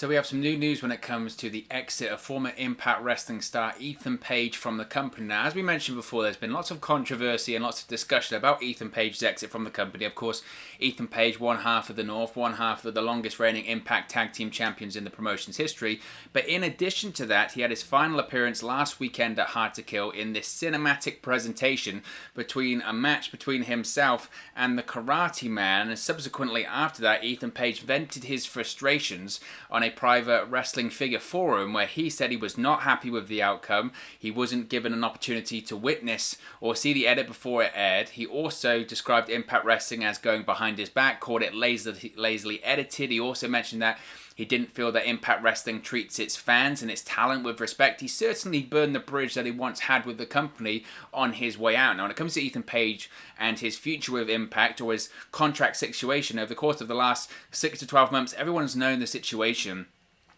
So we have some new news when it comes to the exit of former Impact Wrestling star Ethan Page from the company. Now, as we mentioned before, there's been lots of controversy and lots of discussion about Ethan Page's exit from the company. Of course, Ethan Page, one half of the North, one half of the longest reigning Impact Tag Team Champions in the promotion's history. But in addition to that, he had his final appearance last weekend at Hard to Kill in this cinematic presentation between a match between himself and the Karate Man. And subsequently after that, Ethan Page vented his frustrations on a private wrestling figure forum where he said he was not happy with the outcome. He wasn't given an opportunity to witness or see the edit before it aired. He also described Impact Wrestling as going behind his back, called it lazily edited. He also mentioned that he didn't feel that Impact Wrestling treats its fans and its talent with respect. He certainly burned the bridge that he once had with the company on his way out. Now, when it comes to Ethan Page and his future with Impact or his contract situation, over the course of the last 6 to 12 months, everyone's known the situation.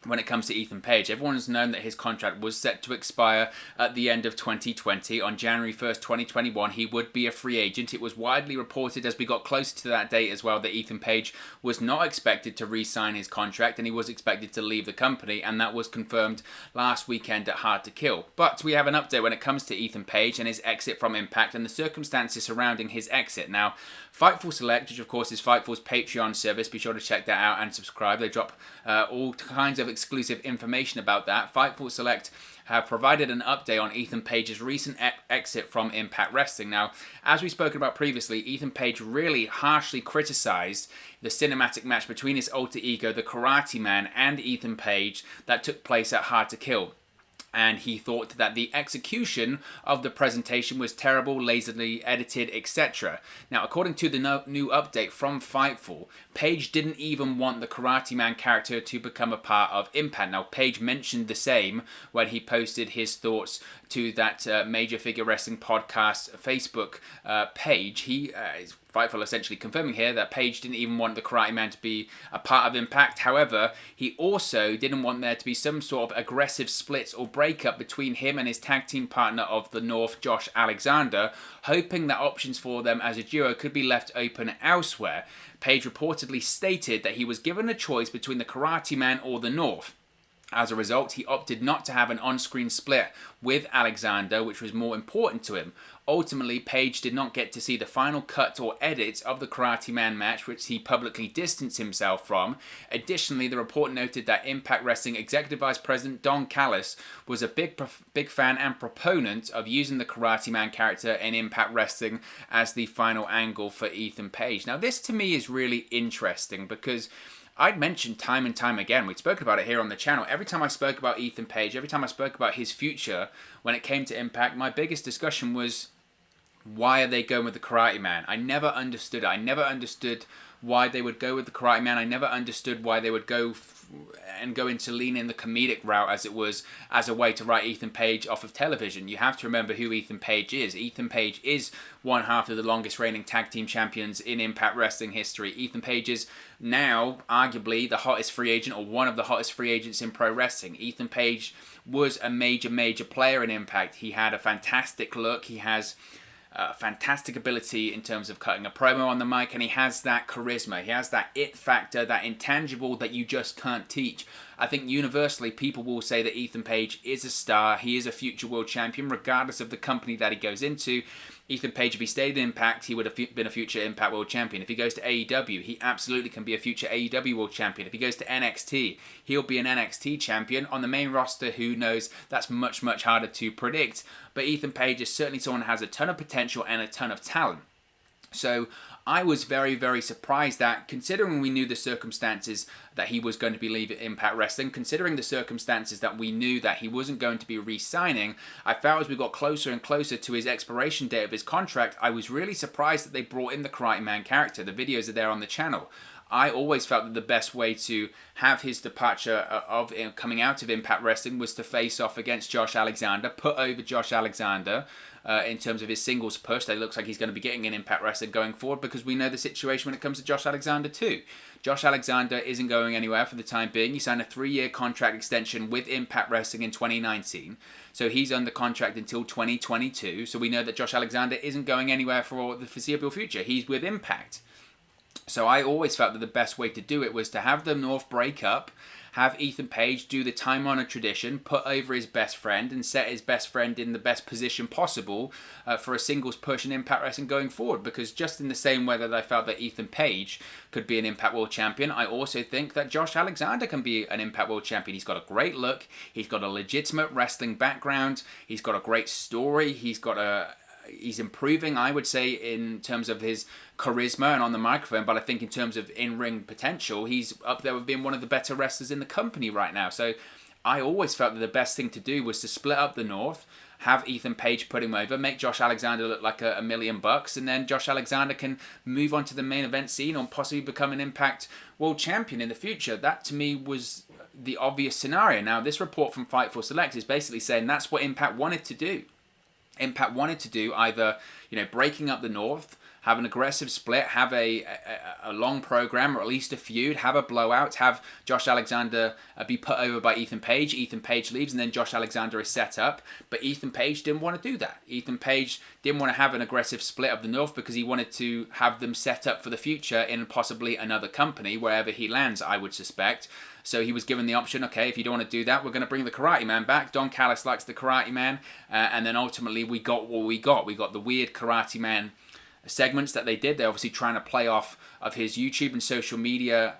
When it comes to Ethan Page, everyone has known that his contract was set to expire at the end of 2020. On January 1st, 2021, he would be a free agent. It was widely reported as we got closer to that date as well that Ethan Page was not expected to re-sign his contract and he was expected to leave the company, and that was confirmed last weekend at Hard to Kill. But we have an update when it comes to Ethan Page and his exit from Impact and the circumstances surrounding his exit. Now, Fightful Select, which of course is Fightful's Patreon service, be sure to check that out and subscribe. They drop all kinds of exclusive information about that. Fightful Select have provided an update on Ethan Page's recent exit from Impact Wrestling. Now, as we've spoken about previously, Ethan Page really harshly criticized the cinematic match between his alter ego, the Karate Man, and Ethan Page that took place at Hard to Kill. And he thought that the execution of the presentation was terrible, lazily edited, etc. Now, according to the new update from Fightful, Page didn't even want the Karate Man character to become a part of Impact. Now, Page mentioned the same when he posted his thoughts to that Major Figure Wrestling Podcast Facebook page. Fightful essentially confirming here that Page didn't even want the Karate Man to be a part of Impact. However, he also didn't want there to be some sort of aggressive split or breakup between him and his tag team partner of the North, Josh Alexander, hoping that options for them as a duo could be left open elsewhere. Page reportedly stated that he was given a choice between the Karate Man or the North. As a result, he opted not to have an on-screen split with Alexander, which was more important to him. Ultimately, Page did not get to see the final cut or edits of the Karate Man match, which he publicly distanced himself from. Additionally, the report noted that Impact Wrestling Executive Vice President Don Callis was a big fan and proponent of using the Karate Man character in Impact Wrestling as the final angle for Ethan Page. Now, this to me is really interesting because I'd mentioned time and time again, we'd spoken about it here on the channel, every time I spoke about Ethan Page, every time I spoke about his future when it came to Impact, my biggest discussion was, why are they going with the Karate Man? I never understood it. I never understood why they would go with the Karate Man. I never understood why they would go into lean in the comedic route as it was as a way to write Ethan Page off of television. You have to remember who Ethan Page is. Ethan Page is one half of the longest reigning tag team champions in Impact Wrestling history. Ethan Page is now arguably the hottest free agent or one of the hottest free agents in pro wrestling. Ethan Page was a major player in Impact. He had a fantastic look. He has fantastic ability in terms of cutting a promo on the mic, and he has that charisma. He has that it factor, that intangible that you just can't teach. I think universally people will say that Ethan Page is a star. He is a future world champion regardless of the company that he goes into. Ethan Page, if he stayed in Impact, he would have been a future Impact World Champion. If he goes to AEW, he absolutely can be a future AEW World Champion. If he goes to NXT, he'll be an NXT Champion. On the main roster, who knows? That's much harder to predict. But Ethan Page is certainly someone who has a ton of potential and a ton of talent. So I was very surprised that, considering we knew the circumstances that he was going to be leaving Impact Wrestling, considering the circumstances that we knew that he wasn't going to be re-signing, I felt as we got closer and closer to his expiration date of his contract, I was really surprised that they brought in the Karate Man character. The videos are there on the channel. I always felt that the best way to have his departure of coming out of Impact Wrestling was to face off against Josh Alexander, put over Josh Alexander in terms of his singles push. It looks like he's going to be getting an Impact Wrestling going forward because we know the situation when it comes to Josh Alexander too. Josh Alexander isn't going anywhere for the time being. He signed a 3-year contract extension with Impact Wrestling in 2019. So he's under contract until 2022. So we know that Josh Alexander isn't going anywhere for the foreseeable future. He's with Impact. So I always felt that the best way to do it was to have the North break up, have Ethan Page do the time-honored tradition, put over his best friend, and set his best friend in the best position possible for a singles push in Impact Wrestling going forward. Because just in the same way that I felt that Ethan Page could be an Impact World Champion, I also think that Josh Alexander can be an Impact World Champion. He's got a great look, he's got a legitimate wrestling background, he's got a great story, he's improving, I would say, in terms of his charisma and on the microphone, but I think in terms of in-ring potential, he's up there with being one of the better wrestlers in the company right now. So I always felt that the best thing to do was to split up the North, have Ethan Page put him over, make Josh Alexander look like $1 million, and then Josh Alexander can move on to the main event scene or possibly become an Impact World Champion in the future. That to me was the obvious scenario. Now, this report from Fightful Select is basically saying that's what Impact wanted to do. Impact wanted to do either, breaking up the North, have an aggressive split, have a long program or at least a feud, have a blowout, have Josh Alexander be put over by Ethan Page leaves, and then Josh Alexander is set up. But Ethan Page didn't want to do that. Ethan Page didn't want to have an aggressive split of the North because he wanted to have them set up for the future in possibly another company, wherever he lands, I would suspect. So he was given the option, okay, if you don't want to do that, we're going to bring the Karate Man back. Don Callis likes the Karate Man. And then ultimately we got what we got. We got the weird Karate Man segments that they did. They're obviously trying to play off of his YouTube and social media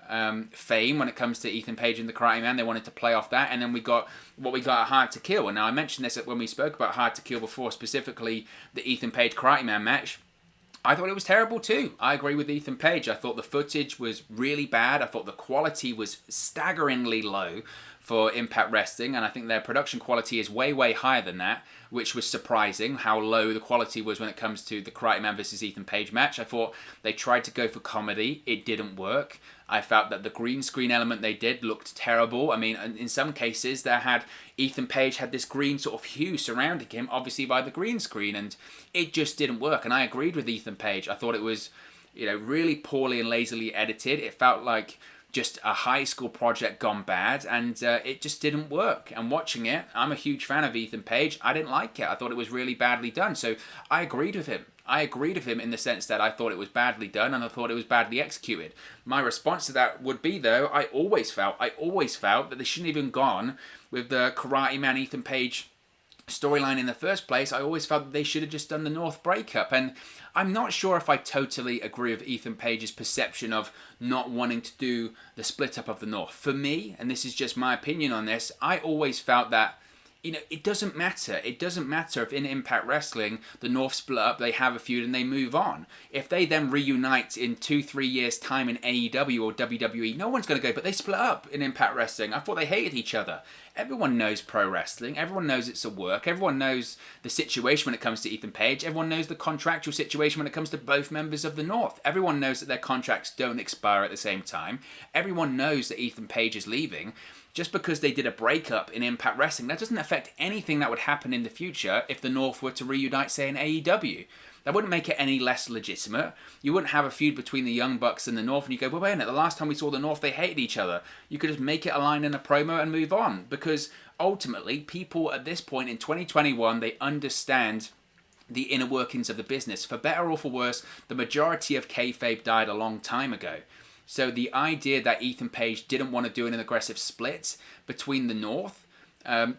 fame when it comes to Ethan Page and the Karate Man. They wanted to play off that. And then we got what we got at Hard to Kill. And now I mentioned this when we spoke about Hard to Kill before, specifically the Ethan Page Karate Man match. I thought it was terrible too. I agree with Ethan Page. I thought the footage was really bad. I thought the quality was staggeringly low for Impact Wrestling, and I think their production quality is way, way higher than that, which was surprising how low the quality was when it comes to the Karate Man versus Ethan Page match. I thought they tried to go for comedy. It didn't work. I felt that the green screen element they did looked terrible. I mean, in some cases, Ethan Page had this green sort of hue surrounding him, obviously by the green screen, and it just didn't work. And I agreed with Ethan Page. I thought it was, really poorly and lazily edited. It felt like just a high school project gone bad, and it just didn't work. And watching it, I'm a huge fan of Ethan Page. I didn't like it. I thought it was really badly done. So I agreed with him. I agreed with him in the sense that I thought it was badly done and I thought it was badly executed. My response to that would be, though, I always felt that they shouldn't have even gone with the Karate Man Ethan Page storyline in the first place. I always felt that they should have just done the North breakup. And I'm not sure if I totally agree with Ethan Page's perception of not wanting to do the split up of the North. For me, and this is just my opinion on this, I always felt that it doesn't matter. It doesn't matter if in Impact Wrestling, the North split up, they have a feud and they move on. If they then reunite in 2-3 years' time in AEW or WWE, no one's going to go, but they split up in Impact Wrestling. I thought they hated each other. Everyone knows pro wrestling. Everyone knows it's a work. Everyone knows the situation when it comes to Ethan Page. Everyone knows the contractual situation when it comes to both members of the North. Everyone knows that their contracts don't expire at the same time. Everyone knows that Ethan Page is leaving. Just because they did a breakup in Impact Wrestling, that doesn't affect anything that would happen in the future if the North were to reunite, say, in AEW. That wouldn't make it any less legitimate. You wouldn't have a feud between the Young Bucks and the North and you go, well, wait a minute, the last time we saw the North, they hated each other. You could just make it a line in a promo and move on. Because ultimately, people at this point in 2021, they understand the inner workings of the business. For better or for worse, the majority of kayfabe died a long time ago. So the idea that Ethan Page didn't want to do an aggressive split between the North,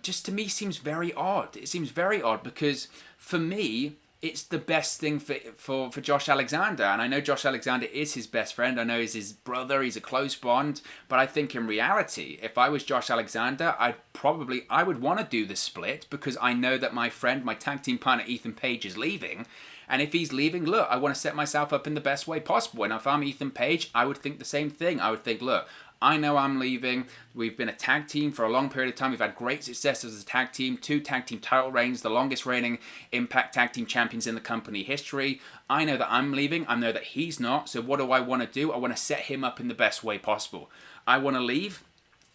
just to me seems very odd. It seems very odd because for me, it's the best thing for Josh Alexander. And I know Josh Alexander is his best friend. I know he's his brother. He's a close bond. But I think in reality, if I was Josh Alexander, I would want to do the split because I know that my friend, my tag team partner, Ethan Page is leaving. And if he's leaving, look, I want to set myself up in the best way possible. And if I'm Ethan Page, I would think the same thing. I would think, look, I know I'm leaving. We've been a tag team for a long period of time. We've had great success as a tag team. 2 tag team title reigns, the longest reigning Impact tag team champions in the company history. I know that I'm leaving. I know that he's not. So what do I want to do? I want to set him up in the best way possible. I want to leave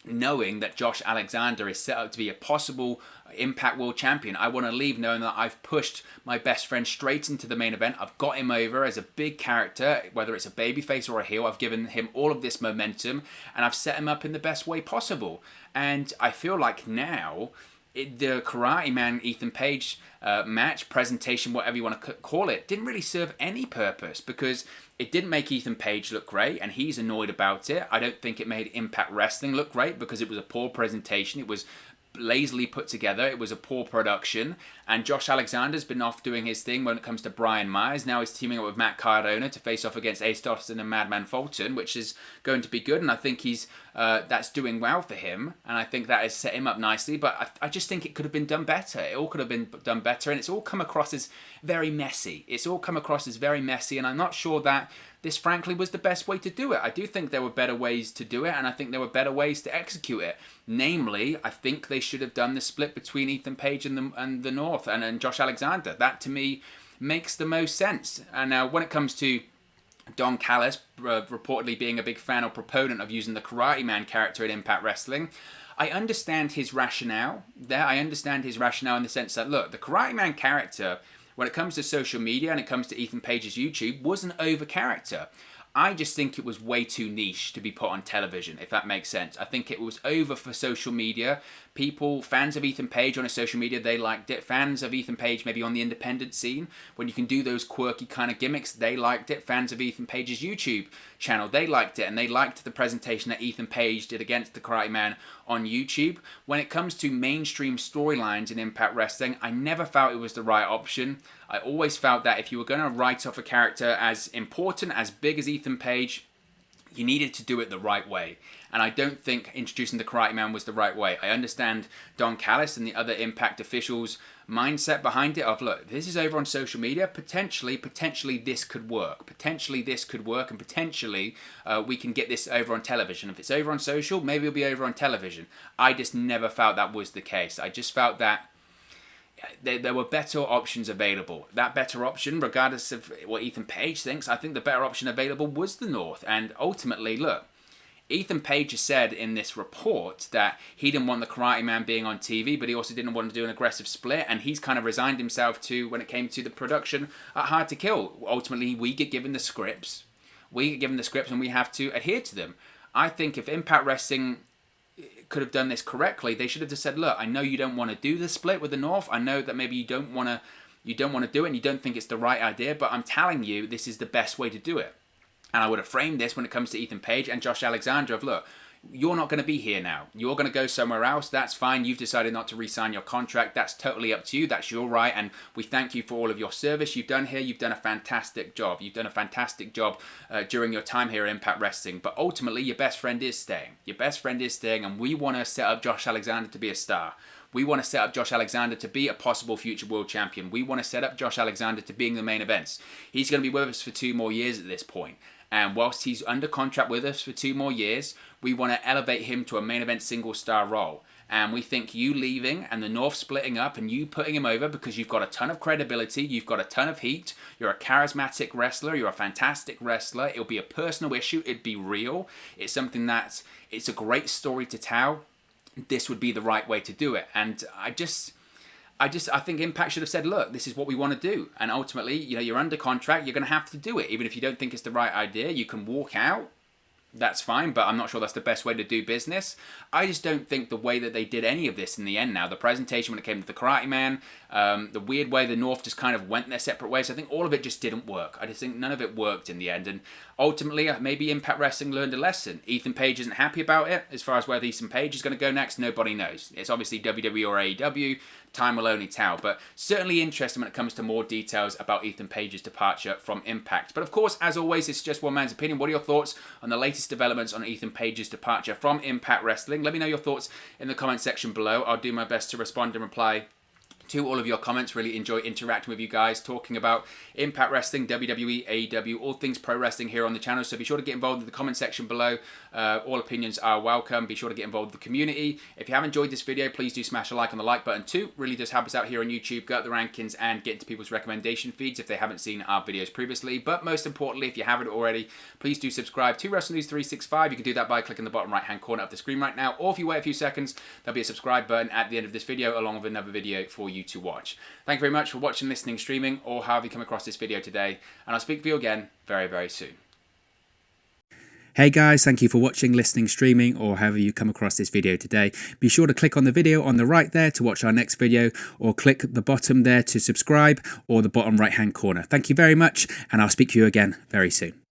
knowing that Josh Alexander is set up to be a possible Impact World Champion. I want to leave knowing that I've pushed my best friend straight into the main event. I've got him over as a big character, whether it's a babyface or a heel. I've given him all of this momentum and I've set him up in the best way possible. And I feel like now the Karate Man Ethan Page match, presentation, whatever you want to call it, didn't really serve any purpose because it didn't make Ethan Page look great, and he's annoyed about it. I don't think it made Impact Wrestling look great because it was a poor presentation. It was lazily put together. It was a poor production, and Josh Alexander's been off doing his thing when it comes to Brian Myers. Now he's teaming up with Matt Cardona to face off against Ace Dawson and Madman Fulton, which is going to be good, and I think he's that's doing well for him, and I think that has set him up nicely, but I just think it could have been done better. It all could have been done better, and it's all come across as very messy. It's all come across as very messy, and I'm not sure that this, frankly, was the best way to do it. I do think there were better ways to do it, and I think there were better ways to execute it. Namely, I think they should have done the split between Ethan Page and the North and Josh Alexander. That, to me, makes the most sense. And now, when it comes to Don Callis reportedly being a big fan or proponent of using the Karate Man character in Impact Wrestling, I understand his rationale there. I understand his rationale in the sense that, look, the Karate Man character, when it comes to social media and it comes to Ethan Page's YouTube, was an over character. I just think it was way too niche to be put on television, if that makes sense. I think it was over for social media. People, fans of Ethan Page on his social media, they liked it. Fans of Ethan Page maybe on the independent scene, when you can do those quirky kind of gimmicks, they liked it. Fans of Ethan Page's YouTube channel, they liked it. And they liked the presentation that Ethan Page did against the Karate Man on YouTube. When it comes to mainstream storylines in Impact Wrestling, I never felt it was the right option. I always felt that if you were going to write off a character as important, as big as Ethan Page, you needed to do it the right way. And I don't think introducing the Karate Man was the right way. I understand Don Callis and the other Impact officials' mindset behind it of, look, this is over on social media. Potentially this could work. Potentially this could work, and potentially we can get this over on television. If it's over on social, maybe it'll be over on television. I just never felt that was the case. I just felt that there were better options available. That better option, regardless of what Ethan Page thinks, I think the better option available was the North. And ultimately, look, Ethan Page has said in this report that he didn't want the Karate Man being on TV, but he also didn't want to do an aggressive split, and he's kind of resigned himself to, when it came to the production at Hard to Kill. Ultimately, we get given the scripts. And we have to adhere to them. I think if Impact Wrestling could have done this correctly, they should have just said, look, I know you don't want to do the split with the North. I know that maybe you don't want to do it and you don't think it's the right idea, but I'm telling you this is the best way to do it. And I would have framed this when it comes to Ethan Page and Josh Alexander of, look, you're not going to be here now. You're going to go somewhere else. That's fine. You've decided not to re-sign your contract. That's totally up to you. That's your right. And we thank you for all of your service you've done here. You've done a fantastic job. You've done a fantastic job during your time here at Impact Wrestling. But ultimately, your best friend is staying. Your best friend is staying. And we want to set up Josh Alexander to be a star. We want to set up Josh Alexander to be a possible future world champion. We want to set up Josh Alexander to being the main events. He's going to be with us for 2 more years at this point. And whilst he's under contract with us for 2 more years, we want to elevate him to a main event single star role. And we think you leaving and the North splitting up and you putting him over because you've got a ton of credibility, you've got a ton of heat, you're a charismatic wrestler, you're a fantastic wrestler, it'll be a personal issue, it'd be real, it's something that's, it's a great story to tell. This would be the right way to do it. And I think Impact should have said, look, this is what we want to do. And ultimately, you know, you're under contract, you're going to have to do it. Even if you don't think it's the right idea, you can walk out. That's fine, but I'm not sure that's the best way to do business. I just don't think the way that they did any of this in the end now, the presentation when it came to the Karate Man, the weird way the North just kind of went their separate ways, I think all of it just didn't work. I just think none of it worked in the end. And ultimately, maybe Impact Wrestling learned a lesson. Ethan Page isn't happy about it. As far as where Ethan Page is going to go next, nobody knows. It's obviously WWE or AEW. Time will only tell, but certainly interesting when it comes to more details about Ethan Page's departure from Impact. But of course, as always, it's just one man's opinion. What are your thoughts on the latest developments on Ethan Page's departure from Impact Wrestling? Let me know your thoughts in the comment section below. I'll do my best to respond and reply to all of your comments. Really enjoy interacting with you guys, talking about Impact Wrestling, WWE, AEW, all things pro wrestling here on the channel. So be sure to get involved in the comment section below. All opinions are welcome. Be sure to get involved with the community. If you have enjoyed this video, please do smash a like on the like button too. Really does help us out here on YouTube, go up the rankings and get into people's recommendation feeds if they haven't seen our videos previously. But most importantly, if you haven't already, please do subscribe to Wrestling News 365. You can do that by clicking the bottom right hand corner of the screen right now, or if you wait a few seconds, there'll be a subscribe button at the end of this video along with another video for you to watch. Thank you very much for watching, listening, streaming, or however you come across this video today, and I'll speak to you again very, very soon. Hey guys, thank you for watching, listening, streaming, or however you come across this video today. Be sure to click on the video on the right there to watch our next video, or click the bottom there to subscribe, or the bottom right hand corner. Thank you very much, and I'll speak to you again very soon.